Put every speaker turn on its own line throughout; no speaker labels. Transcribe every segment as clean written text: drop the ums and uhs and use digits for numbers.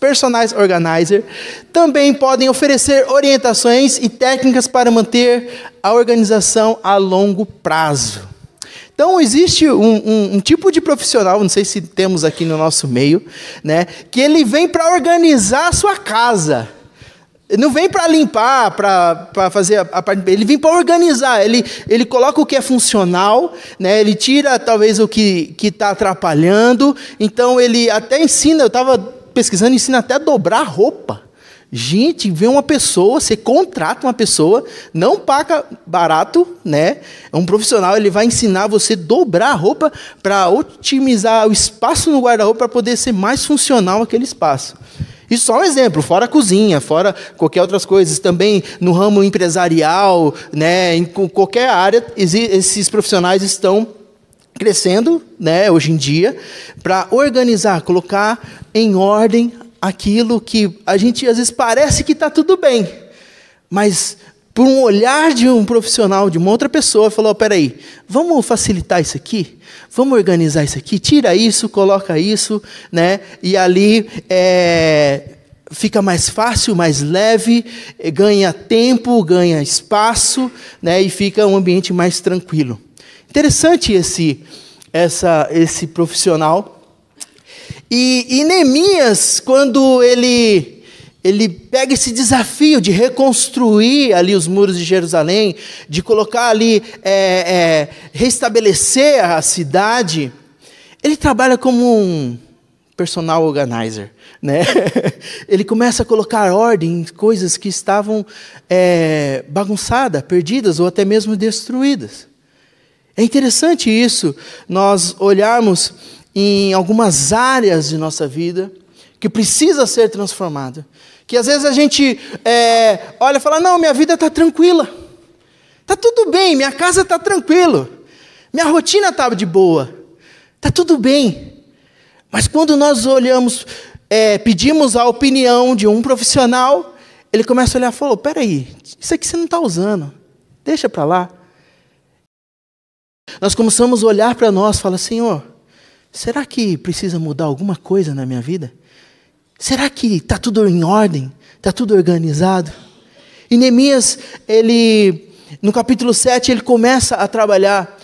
personal organizer, também podem oferecer orientações e técnicas para manter a organização a longo prazo. Então, existe um tipo de profissional, não sei se temos aqui no nosso meio, né, que ele vem para organizar a sua casa. Não vem para limpar, para fazer a parte... Ele vem para organizar, ele coloca o que é funcional, né? Ele tira talvez o que está atrapalhando. Então ele até ensina, eu estava pesquisando, ensina até a dobrar roupa. Gente, vê uma pessoa, você contrata uma pessoa, não paga barato, né? É um profissional, ele vai ensinar você a dobrar a roupa para otimizar o espaço no guarda-roupa para poder ser mais funcional aquele espaço. Isso só um exemplo, fora a cozinha, fora qualquer outras coisas. Também no ramo empresarial, né, em qualquer área, esses profissionais estão crescendo, né, hoje em dia, para organizar, colocar em ordem aquilo que a gente às vezes parece que está tudo bem, mas por um olhar de um profissional, de uma outra pessoa, falou, peraí, vamos facilitar isso aqui? Vamos organizar isso aqui? Tira isso, coloca isso, né? E ali fica mais fácil, mais leve, ganha tempo, ganha espaço, né? E fica um ambiente mais tranquilo. Interessante esse profissional. E Neemias, quando ele pega esse desafio de reconstruir ali os muros de Jerusalém, de colocar ali, restabelecer a cidade, ele trabalha como um personal organizer, né? Ele começa a colocar ordem em coisas que estavam bagunçadas, perdidas ou até mesmo destruídas. É interessante isso, nós olharmos em algumas áreas de nossa vida que precisa ser transformada. Que às vezes a gente olha e fala, não, minha vida está tranquila. Está tudo bem, minha casa está tranquila. Minha rotina está de boa. Está tudo bem. Mas quando nós olhamos, pedimos a opinião de um profissional, ele começa a olhar e fala, peraí, isso aqui você não está usando. Deixa para lá. Nós começamos a olhar para nós e falar, Senhor, será que precisa mudar alguma coisa na minha vida? Será que está tudo em ordem? Está tudo organizado? E Neemias, no capítulo 7, ele começa a trabalhar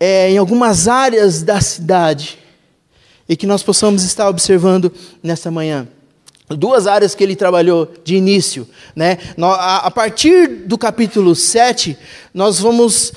em algumas áreas da cidade. E que nós possamos estar observando nessa manhã. 2 áreas que ele trabalhou de início, né? A partir do capítulo 7, nós vamos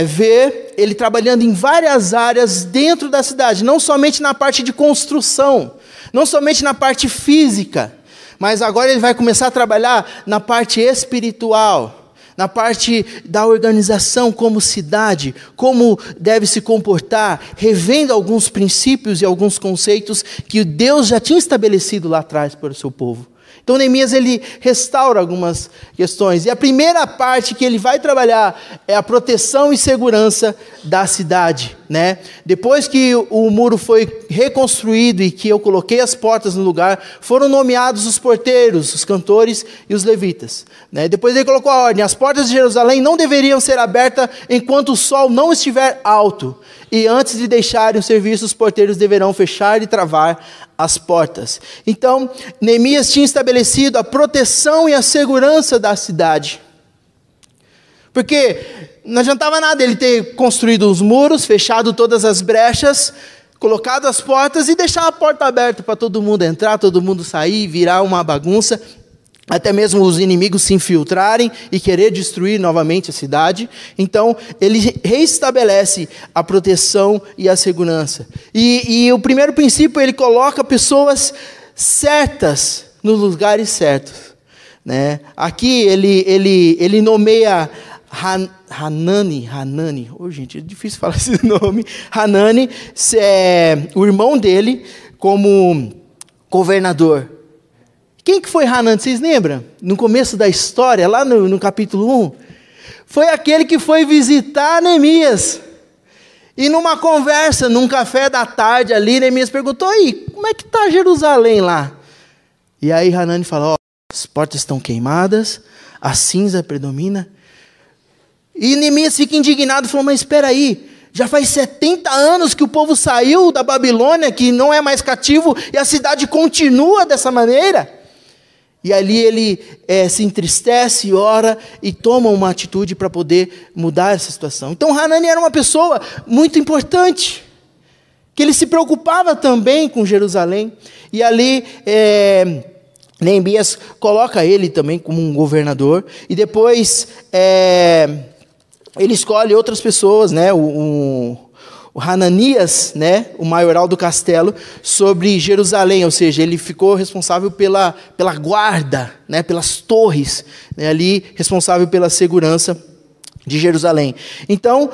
ver ele trabalhando em várias áreas dentro da cidade. Não somente na parte de construção, não somente na parte física, mas agora ele vai começar a trabalhar na parte espiritual, na parte da organização como cidade, como deve se comportar, revendo alguns princípios e alguns conceitos que Deus já tinha estabelecido lá atrás para o seu povo. Então Neemias ele restaura algumas questões. E a primeira parte que ele vai trabalhar é a proteção e segurança da cidade, né? Depois que o muro foi reconstruído e que eu coloquei as portas no lugar, foram nomeados os porteiros, os cantores e os levitas, né? Depois ele colocou a ordem, as portas de Jerusalém não deveriam ser abertas enquanto o sol não estiver alto. E antes de deixarem o serviço, os porteiros deverão fechar e travar as portas. Então, Neemias tinha estabelecido a proteção e a segurança da cidade. Porque não adiantava nada ele ter construído os muros, fechado todas as brechas, colocado as portas e deixar a porta aberta para todo mundo entrar, todo mundo sair, virar uma bagunça. Até mesmo os inimigos se infiltrarem e querer destruir novamente a cidade. Então, ele reestabelece a proteção e a segurança. E o primeiro princípio, ele coloca pessoas certas nos lugares certos, né? Aqui, ele nomeia Hanani. Oh, gente, é difícil falar esse nome. Hanani, o irmão dele, como governador. Quem que foi Hanani? Vocês lembram? No começo da história, lá no capítulo 1, foi aquele que foi visitar Neemias. E numa conversa, num café da tarde ali, Neemias perguntou, aí, como é que está Jerusalém lá? E aí Hanani falou, as portas estão queimadas, a cinza predomina. E Neemias fica indignado e falou, mas espera aí, Já faz 70 anos que o povo saiu da Babilônia, que não é mais cativo, e a cidade continua dessa maneira. E ali ele se entristece, ora e toma uma atitude para poder mudar essa situação. Então Hanani era uma pessoa muito importante, que ele se preocupava também com Jerusalém. E ali Neemias coloca ele também como um governador. E depois ele escolhe outras pessoas, né? O Hananias, né, o maioral do castelo, sobre Jerusalém, ou seja, ele ficou responsável pela guarda, né, pelas torres, né, ali responsável pela segurança de Jerusalém. Então,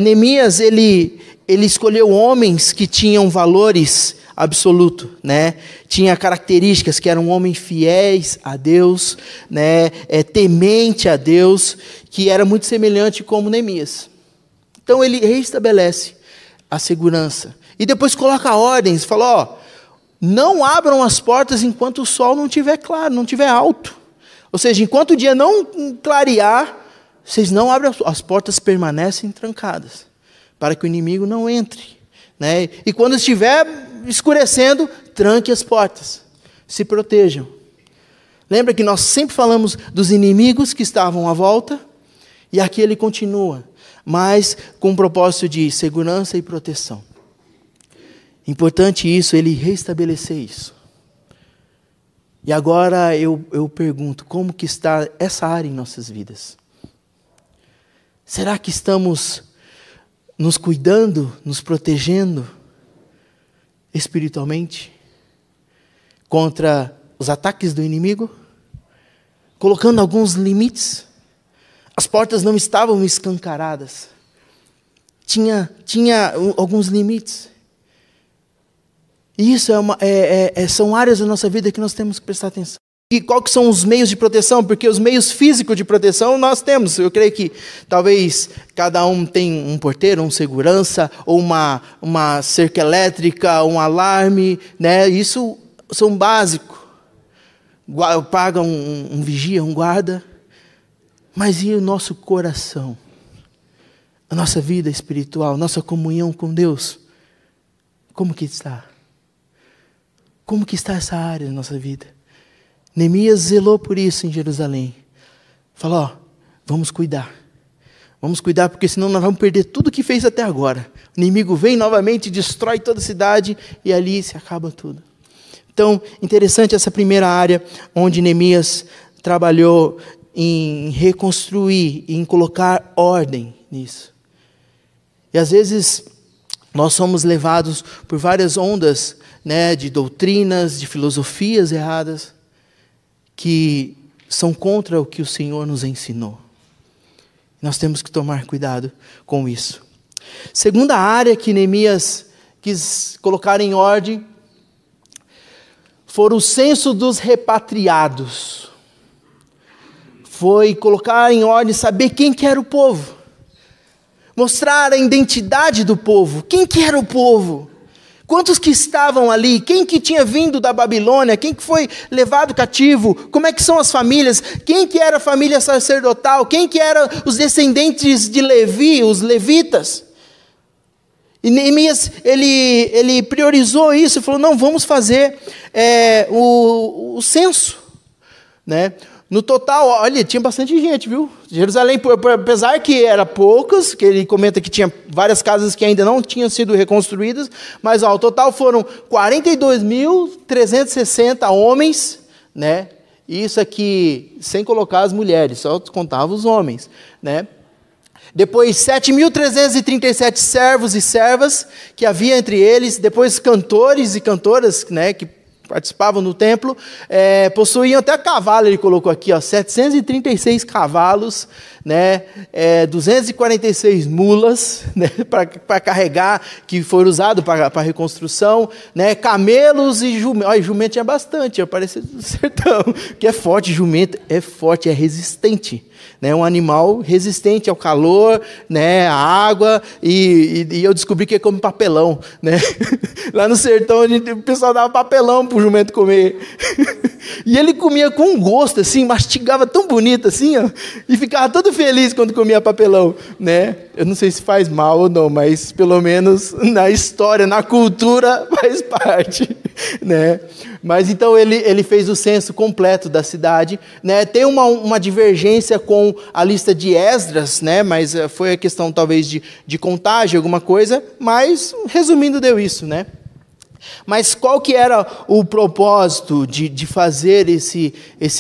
Neemias, ele escolheu homens que tinham valores absolutos, né, tinha características que eram homens fiéis a Deus, né, temente a Deus, que era muito semelhante como Neemias. Então ele reestabelece a segurança. E depois coloca ordens, fala, não abram as portas enquanto o sol não estiver claro, não estiver alto. Ou seja, enquanto o dia não clarear, vocês não abrem as portas, permanecem trancadas, para que o inimigo não entre. Né? E quando estiver escurecendo, tranque as portas, se protejam. Lembra que nós sempre falamos dos inimigos que estavam à volta? E aqui ele continua, mas com um propósito de segurança e proteção. Importante isso, ele restabelecer isso. E agora eu pergunto, como que está essa área em nossas vidas? Será que estamos nos cuidando, nos protegendo espiritualmente contra os ataques do inimigo? Colocando alguns limites? As portas não estavam escancaradas. Tinha alguns limites. E isso são áreas da nossa vida que nós temos que prestar atenção. E qual que são os meios de proteção? Porque os meios físicos de proteção nós temos. Eu creio que talvez cada um tem um porteiro, um segurança, ou uma cerca elétrica, um alarme, né? Isso são básicos. Paga um vigia, um guarda. Mas e o nosso coração? A nossa vida espiritual, nossa comunhão com Deus? Como que está? Como que está essa área da nossa vida? Neemias zelou por isso em Jerusalém. Falou, vamos cuidar. Vamos cuidar, porque senão nós vamos perder tudo que fez até agora. O inimigo vem novamente, destrói toda a cidade e ali se acaba tudo. Então, interessante essa primeira área onde Neemias trabalhou em reconstruir, em colocar ordem nisso. E às vezes nós somos levados por várias ondas, né, de doutrinas, de filosofias erradas, que são contra o que o Senhor nos ensinou. Nós temos que tomar cuidado com isso. Segunda área que Neemias quis colocar em ordem foi o censo dos repatriados. Foi colocar em ordem, saber quem que era o povo. Mostrar a identidade do povo. Quem que era o povo? Quantos que estavam ali? Quem que tinha vindo da Babilônia? Quem que foi levado cativo? Como é que são as famílias? Quem que era a família sacerdotal? Quem que eram os descendentes de Levi, os levitas? E Neemias, ele priorizou isso e falou, não, vamos fazer o censo, né? No total, olha, tinha bastante gente, viu? Jerusalém, apesar que era poucas, que ele comenta que tinha várias casas que ainda não tinham sido reconstruídas, mas o total foram 42.360 homens, né? Isso aqui, sem colocar as mulheres, só contava os homens, né? Depois 7.337 servos e servas que havia entre eles, depois cantores e cantoras, né, que participavam no templo, possuíam até cavalo, ele colocou aqui, 736 cavalos, né, 246 mulas, né, para carregar, que foram usados para a reconstrução, né, camelos e jumento. Olha, jumento tinha bastante, apareceu do sertão, que é forte, jumento é forte, é resistente. Né, um animal resistente ao calor, né, à água, e eu descobri que ele come papelão, né? Lá no sertão o pessoal dava papelão para o jumento comer, e ele comia com gosto, assim, mastigava tão bonito assim, ó, e ficava todo muito feliz quando comia papelão, né? Eu não sei se faz mal ou não, mas pelo menos na história, na cultura, faz parte, né? Mas então ele fez o censo completo da cidade, né? Tem uma divergência com a lista de Esdras, né? Mas foi a questão talvez de contagem, alguma coisa, mas resumindo deu isso, né? Mas qual que era o propósito de fazer esse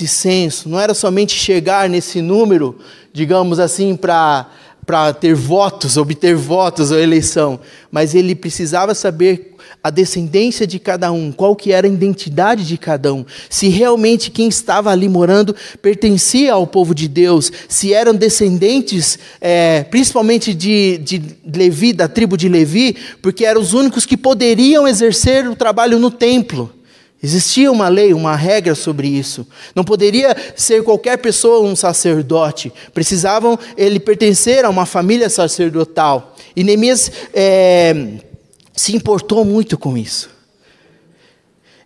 censo? Não era somente chegar nesse número, digamos assim, para ter votos, obter votos ou eleição, mas ele precisava saber a descendência de cada um, qual que era a identidade de cada um, se realmente quem estava ali morando pertencia ao povo de Deus, se eram descendentes, principalmente de Levi, da tribo de Levi, porque eram os únicos que poderiam exercer o trabalho no templo. Existia uma lei, uma regra sobre isso. Não poderia ser qualquer pessoa um sacerdote. Precisavam ele pertencer a uma família sacerdotal. E Neemias se importou muito com isso.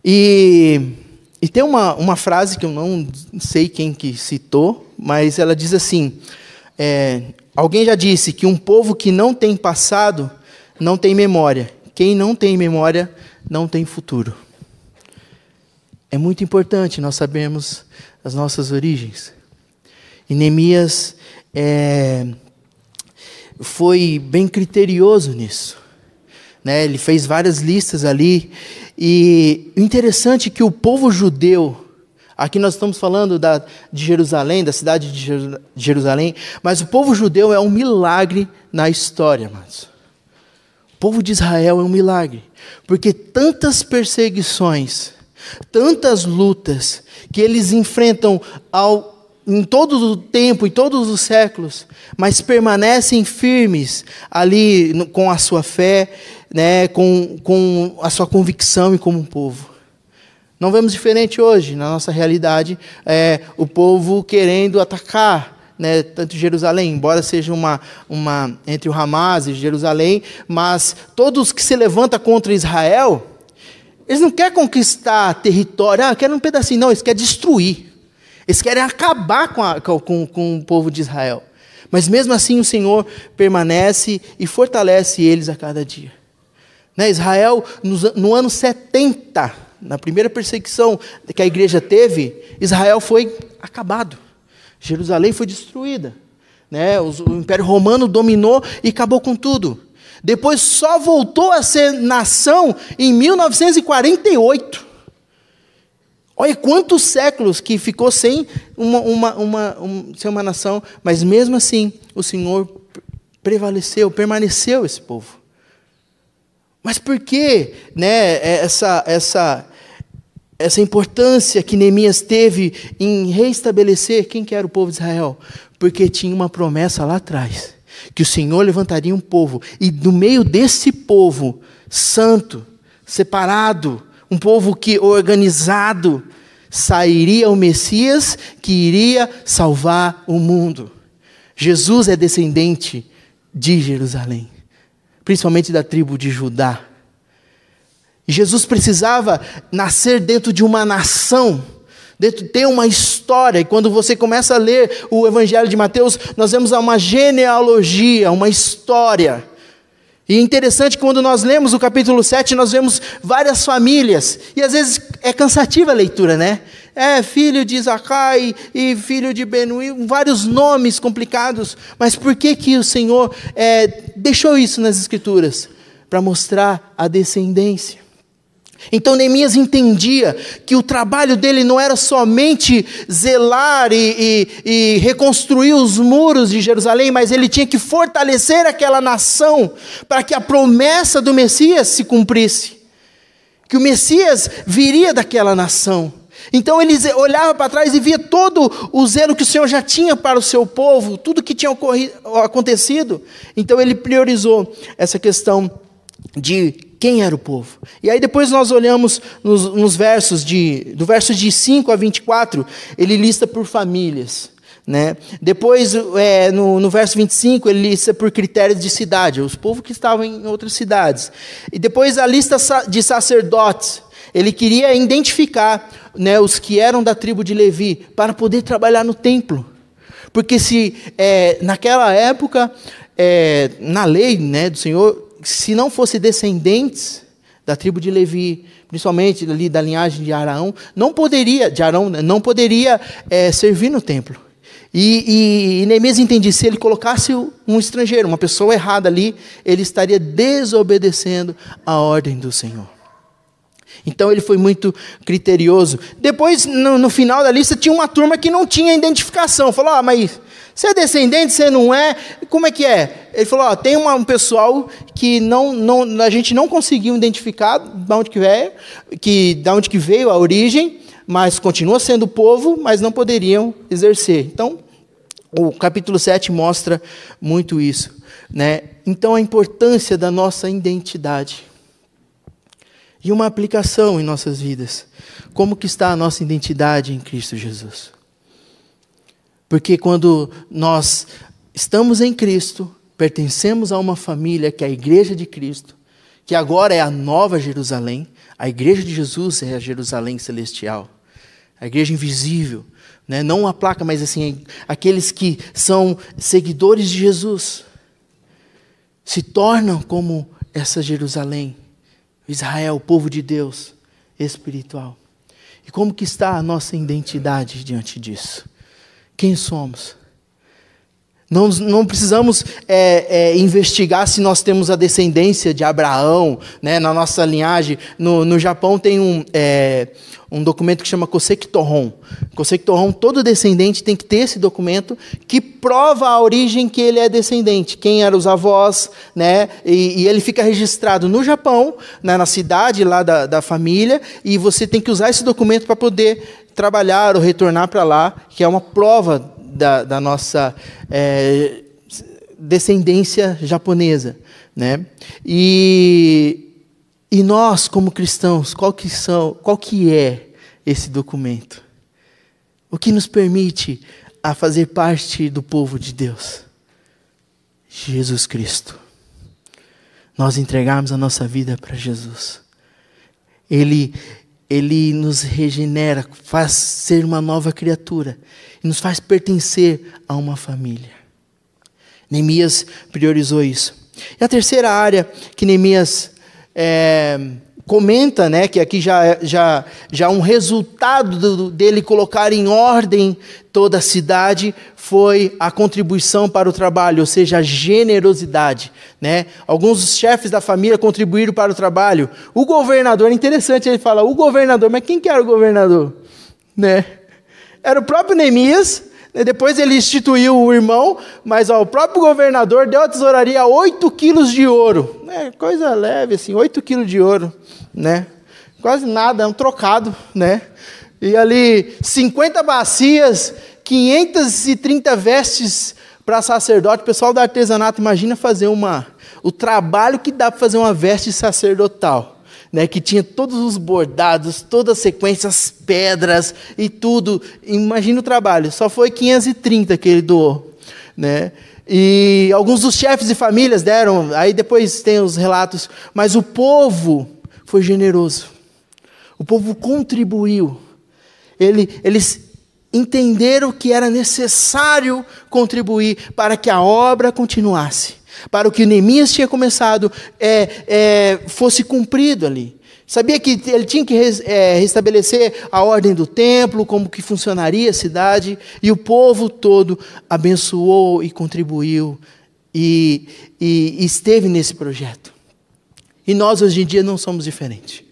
E tem uma frase que eu não sei quem que citou, mas ela diz assim, alguém já disse que um povo que não tem passado não tem memória. Quem não tem memória não tem futuro. É muito importante nós sabermos as nossas origens. E Neemias foi bem criterioso nisso, né? Ele fez várias listas ali. E o interessante é que o povo judeu, aqui nós estamos falando de Jerusalém, da cidade de Jerusalém, mas o povo judeu é um milagre na história, amados. O povo de Israel é um milagre, porque tantas perseguições, tantas lutas que eles enfrentam em todo o tempo, em todos os séculos, mas permanecem firmes ali com a sua fé, né, com a sua convicção e como um povo. Não vemos diferente hoje na nossa realidade, o povo querendo atacar, né, tanto Jerusalém, embora seja uma entre o Hamas e Jerusalém, mas todos que se levantam contra Israel, eles não querem conquistar território, querem um pedacinho, não, eles querem destruir. Eles querem acabar com o povo de Israel. Mas mesmo assim o Senhor permanece e fortalece eles a cada dia. Né? Israel, no ano 70, na primeira perseguição que a igreja teve, Israel foi acabado. Jerusalém foi destruída. Né? O Império Romano dominou e acabou com tudo. Depois só voltou a ser nação em 1948. Olha quantos séculos que ficou sem uma nação, mas mesmo assim o Senhor permaneceu esse povo. Mas por que, né, essa importância que Neemias teve em reestabelecer quem que era o povo de Israel? Porque tinha uma promessa lá atrás, que o Senhor levantaria um povo, e no meio desse povo santo, separado, um povo organizado, sairia o Messias que iria salvar o mundo. Jesus é descendente de Jerusalém, principalmente da tribo de Judá. E Jesus precisava nascer dentro de uma nação, ter uma história. E quando você começa a ler o Evangelho de Mateus, nós vemos uma genealogia, uma história. E é interessante que quando nós lemos o capítulo 7, nós vemos várias famílias. E às vezes é cansativa a leitura, né? Filho de Zacai e filho de Benuí, vários nomes complicados. Mas por que o Senhor deixou isso nas Escrituras? Para mostrar a descendência. Então Neemias entendia que o trabalho dele não era somente zelar e reconstruir os muros de Jerusalém, mas ele tinha que fortalecer aquela nação para que a promessa do Messias se cumprisse. Que o Messias viria daquela nação. Então ele olhava para trás e via todo o zelo que o Senhor já tinha para o seu povo, tudo que tinha acontecido. Então ele priorizou essa questão de quem era o povo. E aí depois nós olhamos nos versos do verso de 5 a 24, ele lista por famílias. Né? Depois, no verso 25, ele lista por critérios de cidade, os povos que estavam em outras cidades. E depois a lista de sacerdotes. Ele queria identificar, né, os que eram da tribo de Levi, para poder trabalhar no templo. Porque se naquela época, na lei, né, do Senhor, se não fosse descendentes da tribo de Levi, principalmente ali da linhagem de Arão, não poderia servir no templo. E Neemias entendia, se ele colocasse um estrangeiro, uma pessoa errada ali, ele estaria desobedecendo a ordem do Senhor. Então ele foi muito criterioso. Depois, no final da lista, tinha uma turma que não tinha identificação. Falou, mas você é descendente, você não é? Como é que é? Ele falou, tem um pessoal que a gente não conseguiu identificar de onde que veio a origem, mas continua sendo povo, mas não poderiam exercer. Então, o capítulo 7 mostra muito isso, né? Então, a importância da nossa identidade. E uma aplicação em nossas vidas. Como que está a nossa identidade em Cristo Jesus? Porque quando nós estamos em Cristo, pertencemos a uma família que é a Igreja de Cristo, que agora é a Nova Jerusalém, a Igreja de Jesus é a Jerusalém celestial, a Igreja invisível, né? Não a placa, mas assim, aqueles que são seguidores de Jesus, se tornam como essa Jerusalém, Israel, o povo de Deus espiritual. E como que está a nossa identidade diante disso? Quem somos? Não precisamos investigar se nós temos a descendência de Abraão, né, na nossa linhagem. No Japão tem um documento que chama Koseki Tohon. Koseki Tohon, todo descendente tem que ter esse documento que prova a origem que ele é descendente, quem eram os avós, né, e ele fica registrado no Japão, né, na cidade lá da família, e você tem que usar esse documento para poder trabalhar ou retornar para lá, que é uma prova da nossa descendência japonesa, né? E nós, como cristãos, qual que é esse documento? O que nos permite a fazer parte do povo de Deus? Jesus Cristo. Nós entregarmos a nossa vida para Jesus. Ele nos regenera, faz ser uma nova criatura, e nos faz pertencer a uma família. Neemias priorizou isso. E a terceira área que Neemias comenta, né, que aqui já um resultado dele colocar em ordem toda a cidade, foi a contribuição para o trabalho, ou seja, a generosidade, né? Alguns dos chefes da família contribuíram para o trabalho. O governador, interessante, ele fala, o governador, mas quem que era o governador? Né? Era o próprio Neemias, né? Depois ele instituiu o irmão, mas o próprio governador deu à tesouraria 8 quilos de ouro. Coisa leve, assim, 8 quilos de ouro, né? Quase nada, é um trocado, né? E ali 50 bacias, 530 vestes para sacerdote. O pessoal do artesanato, imagina fazer o trabalho que dá para fazer uma veste sacerdotal, né? Que tinha todos os bordados, todas as sequências, as pedras e tudo. Imagina o trabalho, só foi 530 que ele doou, né? E alguns dos chefes de famílias deram, aí depois tem os relatos, mas o povo foi generoso. O povo contribuiu. Eles entenderam que era necessário contribuir para que a obra continuasse, para o que Neemias tinha começado fosse cumprido ali. Sabia que ele tinha que restabelecer a ordem do templo, como que funcionaria a cidade, e o povo todo abençoou e contribuiu e esteve nesse projeto. E nós hoje em dia não somos diferentes.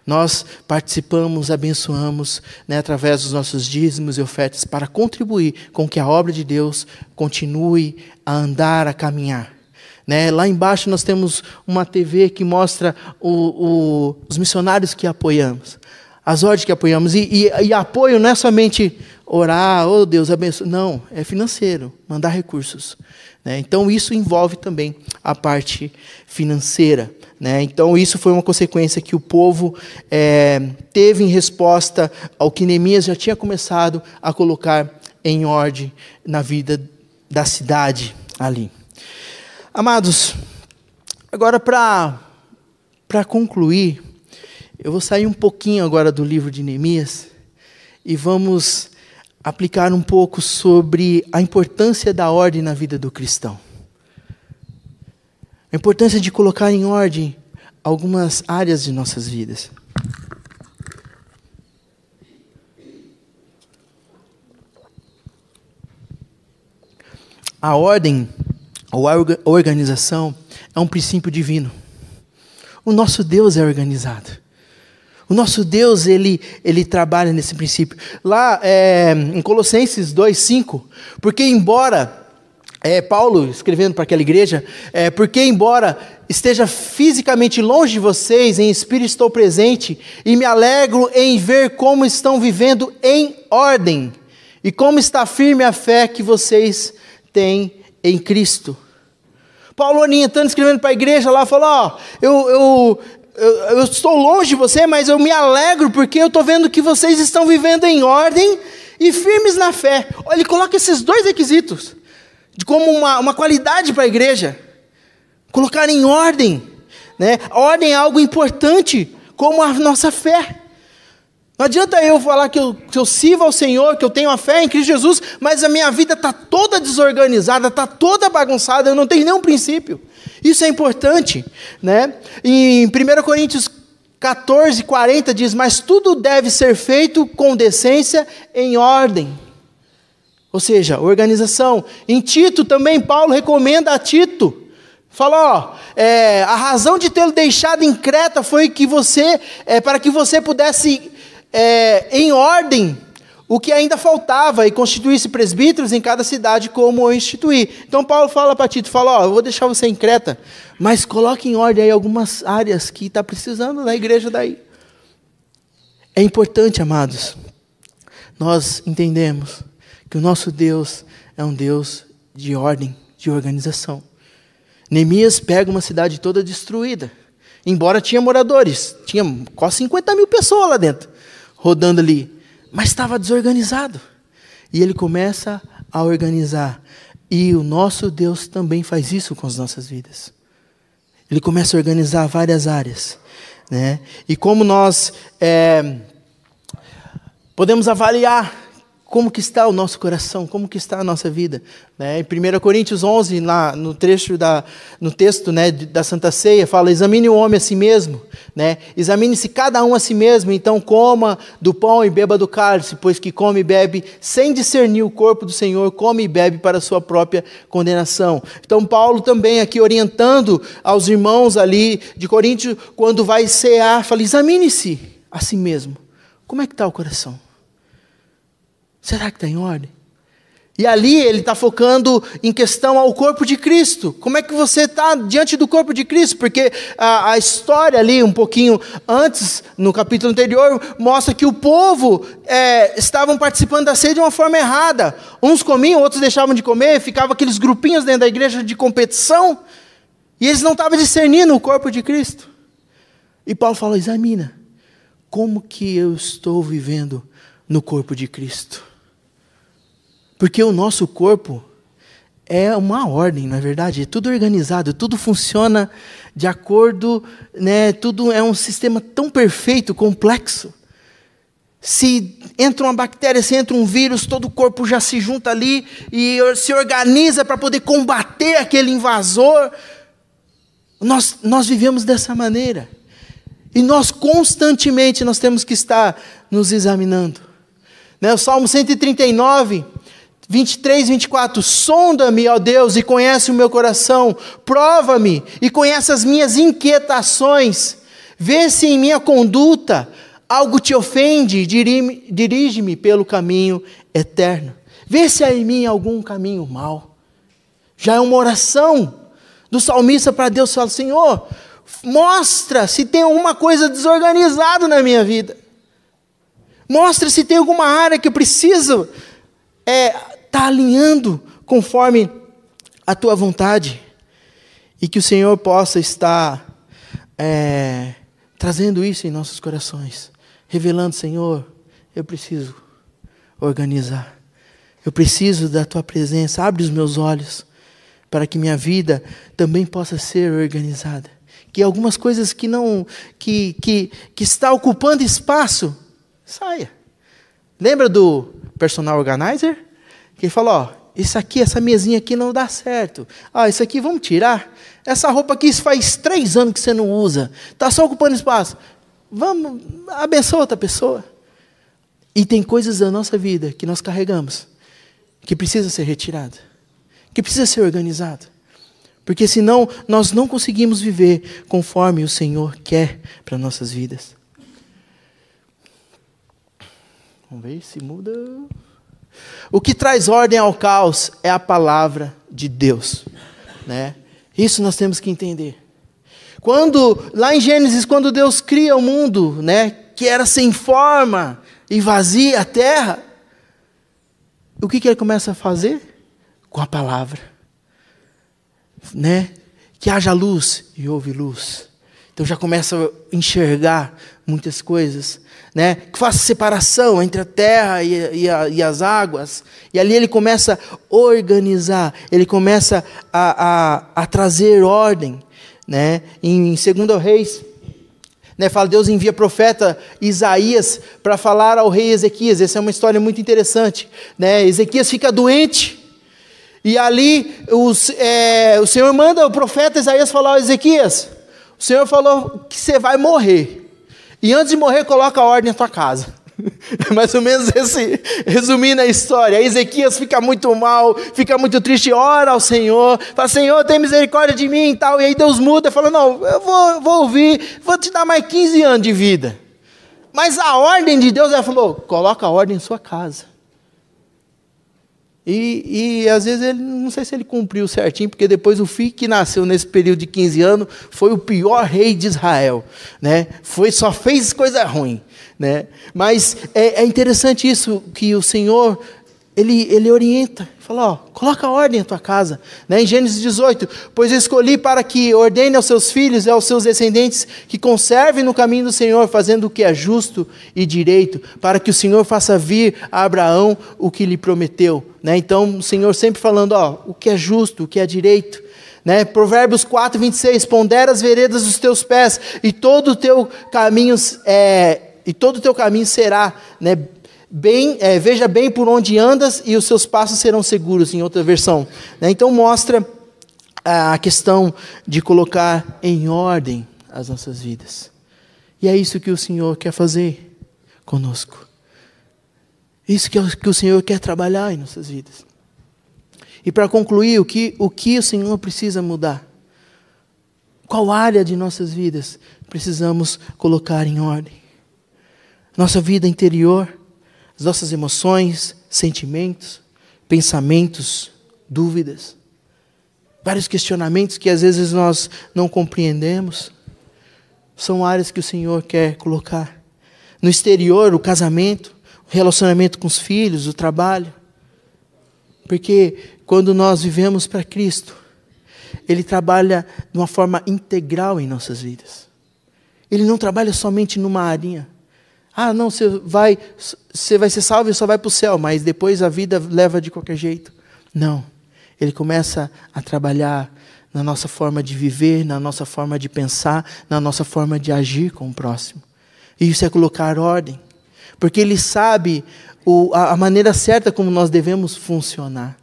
Nós participamos, abençoamos, né, através dos nossos dízimos e ofertas para contribuir com que a obra de Deus continue a andar, a caminhar. Né? Lá embaixo nós temos uma TV que mostra os missionários que apoiamos, as ordens que apoiamos. E apoio não é somente orar, oh Deus abençoe. Não, é financeiro, mandar recursos. Né? Então isso envolve também a parte financeira. Né? Então isso foi uma consequência que o povo teve em resposta ao que Neemias já tinha começado a colocar em ordem na vida da cidade ali. Amados, agora para concluir, eu vou sair um pouquinho agora do livro de Neemias e vamos aplicar um pouco sobre a importância da ordem na vida do cristão. A importância de colocar em ordem algumas áreas de nossas vidas. A ordem, ou a organização, é um princípio divino. O nosso Deus é organizado. O nosso Deus, Ele trabalha nesse princípio. Lá em Colossenses 2:5, porque embora, Paulo escrevendo para aquela igreja, porque embora esteja fisicamente longe de vocês, em espírito estou presente, e me alegro em ver como estão vivendo em ordem, e como está firme a fé que vocês têm em Cristo. Paulo orientando, escrevendo para a igreja lá, falou, eu estou longe de você, mas eu me alegro porque eu estou vendo que vocês estão vivendo em ordem e firmes na fé. Olha, ele coloca esses dois requisitos como uma qualidade para a igreja. Colocar em ordem, né? A ordem é algo importante, como a nossa fé. Não adianta eu falar que eu sirvo ao Senhor, que eu tenho a fé em Cristo Jesus, mas a minha vida está toda desorganizada, está toda bagunçada, eu não tenho nenhum princípio. Isso é importante, né? Em 1 Coríntios 14:40 diz, mas tudo deve ser feito com decência, em ordem. Ou seja, organização. Em Tito também, Paulo recomenda a Tito, fala, a razão de tê-lo deixado em Creta foi que para que você pudesse, em ordem, o que ainda faltava, e constituísse presbíteros em cada cidade como eu instituí. Então Paulo fala para Tito, eu vou deixar você em Creta, mas coloque em ordem aí algumas áreas que está precisando na igreja daí. É importante, amados, nós entendemos que o nosso Deus é um Deus de ordem, de organização. Neemias pega uma cidade toda destruída, embora tinha moradores, tinha quase 50 mil pessoas lá dentro, rodando ali, mas estava desorganizado. E ele começa a organizar. E o nosso Deus também faz isso com as nossas vidas. Ele começa a organizar várias áreas, né? E como nós podemos avaliar como que está o nosso coração, como que está a nossa vida, né? Em 1 Coríntios 11, lá no texto, né, da Santa Ceia, fala, examine o homem a si mesmo, né? Examine-se cada um a si mesmo, então coma do pão e beba do cálice, pois que come e bebe sem discernir o corpo do Senhor, come e bebe para a sua própria condenação. Então Paulo também aqui orientando aos irmãos ali de Coríntios, quando vai cear, fala, examine-se a si mesmo. Como é que está o coração? Será que está em ordem? E ali ele está focando em questão ao corpo de Cristo. Como é que você está diante do corpo de Cristo? Porque a história ali, um pouquinho antes, no capítulo anterior, mostra que o povo estavam participando da ceia de uma forma errada. Uns comiam, outros deixavam de comer, ficavam aqueles grupinhos dentro da igreja de competição, e eles não estavam discernindo o corpo de Cristo. E Paulo fala, examina, como que eu estou vivendo no corpo de Cristo? Porque o nosso corpo é uma ordem, não é verdade? É tudo organizado, tudo funciona de acordo, né? Tudo é um sistema tão perfeito, complexo. Se entra uma bactéria, se entra um vírus, todo o corpo já se junta ali e se organiza para poder combater aquele invasor. Nós vivemos dessa maneira. E nós constantemente temos que estar nos examinando. Né? O Salmo 139... 23, 24, sonda-me, ó Deus, e conhece o meu coração, prova-me e conhece as minhas inquietações, vê se em minha conduta algo te ofende, dirige-me pelo caminho eterno, vê se há em mim algum caminho mau. Já é uma oração do salmista para Deus, fala, Senhor, mostra se tem alguma coisa desorganizada na minha vida, mostra se tem alguma área que eu preciso está alinhando conforme a tua vontade, e que o Senhor possa estar trazendo isso em nossos corações, revelando, Senhor, eu preciso organizar, eu preciso da tua presença, abre os meus olhos, para que minha vida também possa ser organizada, que algumas coisas que está ocupando espaço, saia. Lembra do personal organizer, que ele fala, ó, isso aqui, essa mesinha aqui não dá certo. Ah, isso aqui vamos tirar. Essa roupa aqui faz 3 anos que você não usa. Está só ocupando espaço. Vamos, abençoa outra pessoa. E tem coisas da nossa vida que nós carregamos, que precisa ser retirada, que precisa ser organizada. Porque senão nós não conseguimos viver conforme o Senhor quer para nossas vidas. Vamos ver se muda. O que traz ordem ao caos é a palavra de Deus, né? Isso nós temos que entender. Lá em Gênesis, quando Deus cria o mundo, né, que era sem forma e vazia a terra, o que ele começa a fazer? Com a palavra, né? Que haja luz e houve luz. Então já começa a enxergar muitas coisas, né? Que faça separação entre a terra e as águas. E ali ele começa a organizar, ele começa a trazer ordem, né? Em 2 Reis, né, fala, Deus envia profeta Isaías para falar ao rei Ezequias. Essa é uma história muito interessante, né? Ezequias fica doente. E ali o Senhor manda o profeta Isaías falar ao Ezequias: o Senhor falou que você vai morrer. E antes de morrer, coloca a ordem na tua casa. Mais ou menos resumindo a história. Aí Ezequias fica muito mal, fica muito triste, ora ao Senhor, fala, Senhor, tem misericórdia de mim e tal. E aí Deus muda, fala, não, eu vou ouvir, vou te dar mais 15 anos de vida. Mas a ordem de Deus, ela falou, coloca a ordem em sua casa. E às vezes ele, não sei se ele cumpriu certinho, porque depois o filho que nasceu nesse período de 15 anos foi o pior rei de Israel, né? Só fez coisa ruim, né? Mas é interessante isso, que o Senhor, ele orienta, fala, ó, coloca a ordem na tua casa, né? Em Gênesis 18, pois eu escolhi para que ordene aos seus filhos e aos seus descendentes que conservem no caminho do Senhor, fazendo o que é justo e direito, para que o Senhor faça vir a Abraão o que lhe prometeu, né? Então o Senhor sempre falando, ó, o que é justo, o que é direito, né? Provérbios 4, 26, pondera as veredas dos teus pés, e todo o teu caminho será, né? Veja bem por onde andas e os seus passos serão seguros, em outra versão, né? Então mostra a questão de colocar em ordem as nossas vidas. E é isso que o Senhor quer fazer conosco. Isso que o Senhor quer trabalhar em nossas vidas. E para concluir, o que o Senhor precisa mudar? Qual área de nossas vidas precisamos colocar em ordem? Nossa vida interior, as nossas emoções, sentimentos, pensamentos, dúvidas, vários questionamentos que às vezes nós não compreendemos, são áreas que o Senhor quer colocar. No exterior, o casamento, o relacionamento com os filhos, o trabalho. Porque quando nós vivemos para Cristo, Ele trabalha de uma forma integral em nossas vidas. Ele não trabalha somente numa área. Ah, não, você vai ser salvo e só vai para o céu, mas depois a vida leva de qualquer jeito. Não. Ele começa a trabalhar na nossa forma de viver, na nossa forma de pensar, na nossa forma de agir com o próximo. E isso é colocar ordem. Porque Ele sabe a maneira certa como nós devemos funcionar.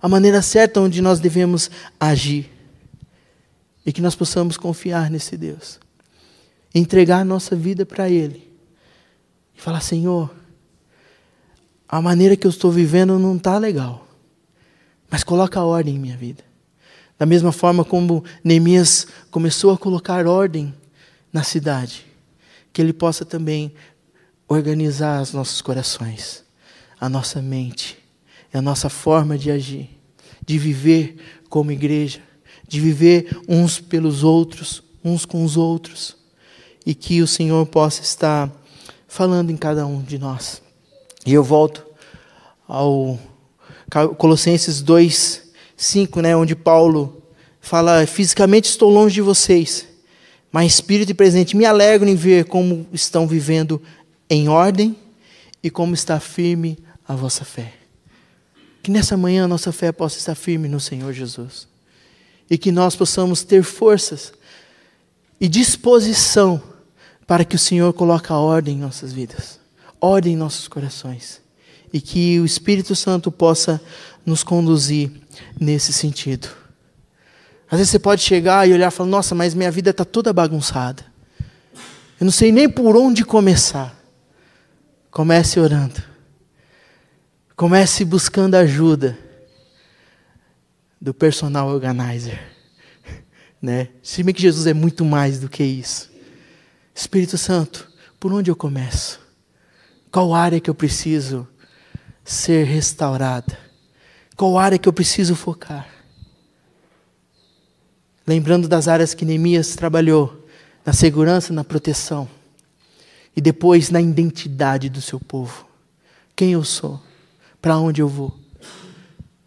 A maneira certa onde nós devemos agir. E que nós possamos confiar nesse Deus. Entregar a nossa vida para Ele. E falar, Senhor, a maneira que eu estou vivendo não está legal, mas coloca a ordem em minha vida. Da mesma forma como Neemias começou a colocar ordem na cidade, que ele possa também organizar os nossos corações, a nossa mente, a nossa forma de agir, de viver como igreja, de viver uns pelos outros, uns com os outros, e que o Senhor possa estar falando em cada um de nós. E eu volto ao Colossenses 2, 5, né, onde Paulo fala, fisicamente estou longe de vocês, mas espírito e presente me alegro em ver como estão vivendo em ordem e como está firme a vossa fé. Que nessa manhã a nossa fé possa estar firme no Senhor Jesus. E que nós possamos ter forças e disposição para que o Senhor coloque a ordem em nossas vidas, ordem em nossos corações, e que o Espírito Santo possa nos conduzir nesse sentido. Às vezes você pode chegar e olhar e falar, nossa, mas minha vida está toda bagunçada. Eu não sei nem por onde começar. Comece orando. Comece buscando ajuda do personal organizer. Né? Se bem que Jesus é muito mais do que isso. Espírito Santo, por onde eu começo? Qual área que eu preciso ser restaurada? Qual área que eu preciso focar? Lembrando das áreas que Neemias trabalhou, na segurança, na proteção, e depois na identidade do seu povo. Quem eu sou? Para onde eu vou?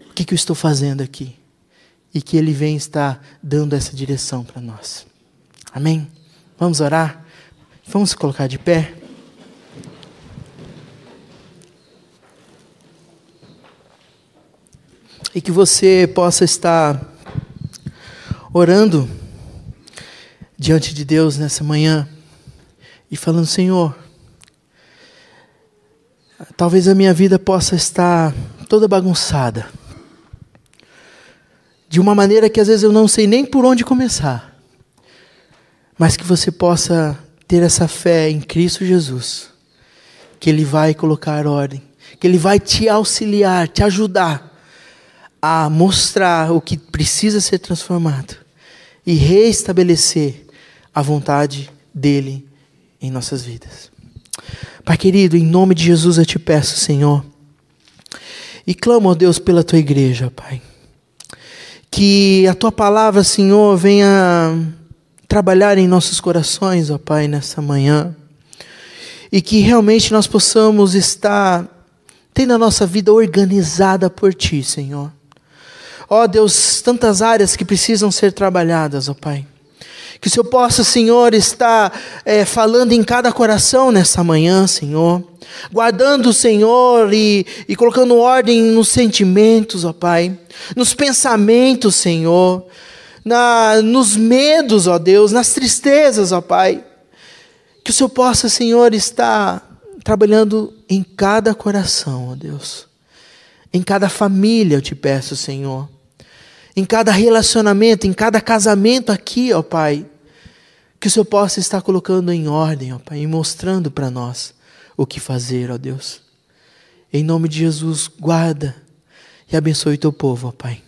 O que eu estou fazendo aqui? E que Ele vem estar dando essa direção para nós. Amém? Vamos orar? Vamos se colocar de pé? E que você possa estar orando diante de Deus nessa manhã e falando, Senhor, talvez a minha vida possa estar toda bagunçada, de uma maneira que às vezes eu não sei nem por onde começar, mas que você possa ter essa fé em Cristo Jesus, que Ele vai colocar ordem, que Ele vai te auxiliar, te ajudar a mostrar o que precisa ser transformado e reestabelecer a vontade dEle em nossas vidas. Pai querido, em nome de Jesus eu te peço, Senhor, e clamo, ó Deus, pela Tua igreja, Pai, que a Tua palavra, Senhor, venha trabalhar em nossos corações, ó Pai, nessa manhã, e que realmente nós possamos estar tendo a nossa vida organizada por Ti, Senhor. Ó Deus, tantas áreas que precisam ser trabalhadas, ó Pai. Que o Senhor possa, Senhor, estar falando em cada coração nessa manhã, Senhor. Guardando, Senhor, e colocando ordem nos sentimentos, ó Pai. Nos pensamentos, Senhor. Nos medos, ó Deus, nas tristezas, ó Pai. Que o Senhor possa, Senhor, estar trabalhando em cada coração, ó Deus. Em cada família, eu te peço, Senhor. Em cada relacionamento, em cada casamento aqui, ó Pai, que o Senhor possa estar colocando em ordem, ó Pai, e mostrando para nós o que fazer, ó Deus. Em nome de Jesus, guarda e abençoe o Teu povo, ó Pai.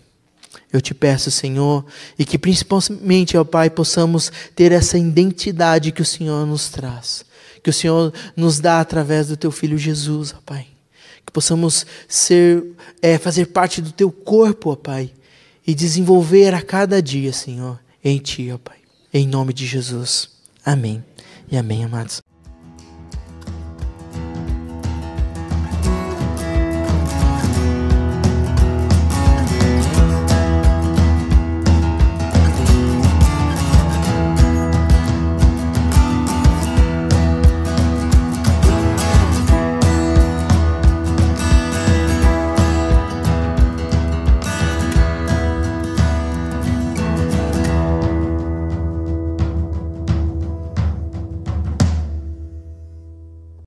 Eu te peço, Senhor, e que principalmente, ó Pai, possamos ter essa identidade que o Senhor nos traz, que o Senhor nos dá através do Teu Filho Jesus, ó Pai. Que possamos fazer parte do Teu corpo, ó Pai, e desenvolver a cada dia, Senhor, em Ti, ó Pai. Em nome de Jesus. Amém. E amém, amados.